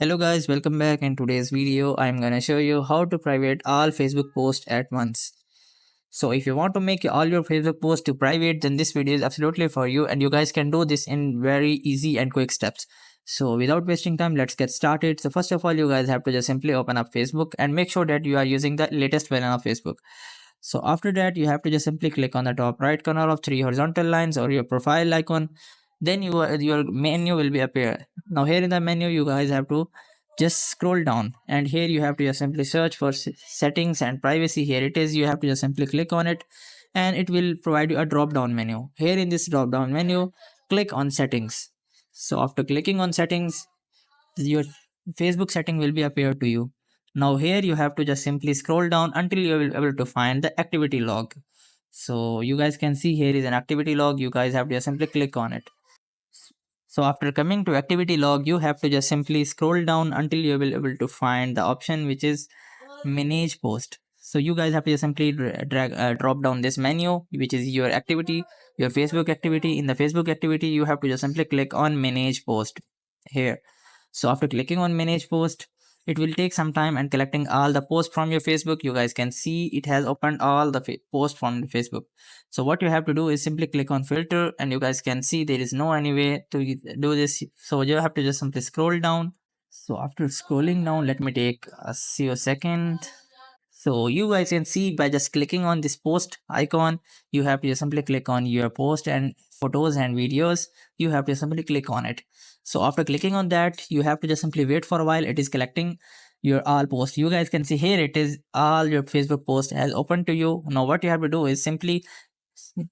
Hello guys, welcome back. In today's video I'm gonna show you how to private all Facebook posts at once. So if you want to make all your Facebook posts to private, then this video is absolutely for you, and you guys can do this in very easy and quick steps. So without wasting time, let's get started. So first of all, you guys have to just simply open up Facebook and make sure that you are using the latest version of Facebook. So after that, you have to just simply click on the top right corner of three horizontal lines or your profile icon. Then your menu will be appear. Now here in the menu, you guys have to just scroll down, and here you have to just simply search for settings and privacy. Here it is. You have to just simply click on it, and it will provide you a drop down menu. Here in this drop down menu, click on settings. So after clicking on settings, your Facebook setting will be appear to you. Now here you have to just simply scroll down until you will be able to find the activity log. So you guys can see here is an activity log. You guys have to just simply click on it. So after coming to activity log, you have to just simply scroll down until you will be able to find the option which is manage post. So you guys have to just simply drop down this menu which is your activity, your Facebook activity. In the Facebook activity, you have to just simply click on manage post here. So after clicking on manage post, it will take some time and collecting all the posts from your Facebook. You guys can see it has opened all the posts from Facebook. So what you have to do is simply click on filter, and you guys can see there is no any way to do this. So you have to just simply scroll down. So after scrolling down, let me take see a second. So you guys can see by just clicking on this post icon, you have to just simply click on your post and photos and videos. You have to simply click on it. So after clicking on that, you have to just simply wait for a while. It is collecting your all posts. You guys can see here it is all your Facebook post has opened to you. Now what you have to do is simply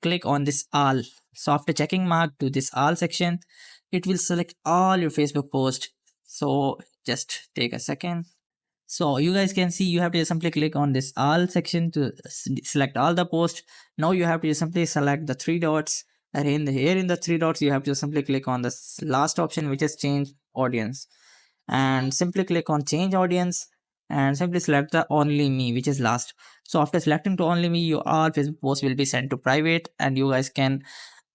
click on this all. So after checking mark to this all section, it will select all your Facebook post. So just take a second. So you guys can see you have to simply click on this all section to select all the posts. Now you have to simply select the three dots, and here in the three dots you have to simply click on the last option which is change audience, and simply click on change audience and simply select the only me which is last. So after selecting to only me, your all Facebook posts will be sent to private, and you guys can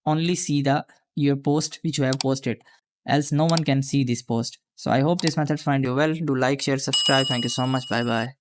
only see the your post which you have posted, else no one can see this post. So I hope this method find you well. Do like, share, subscribe. Thank you so much. Bye bye.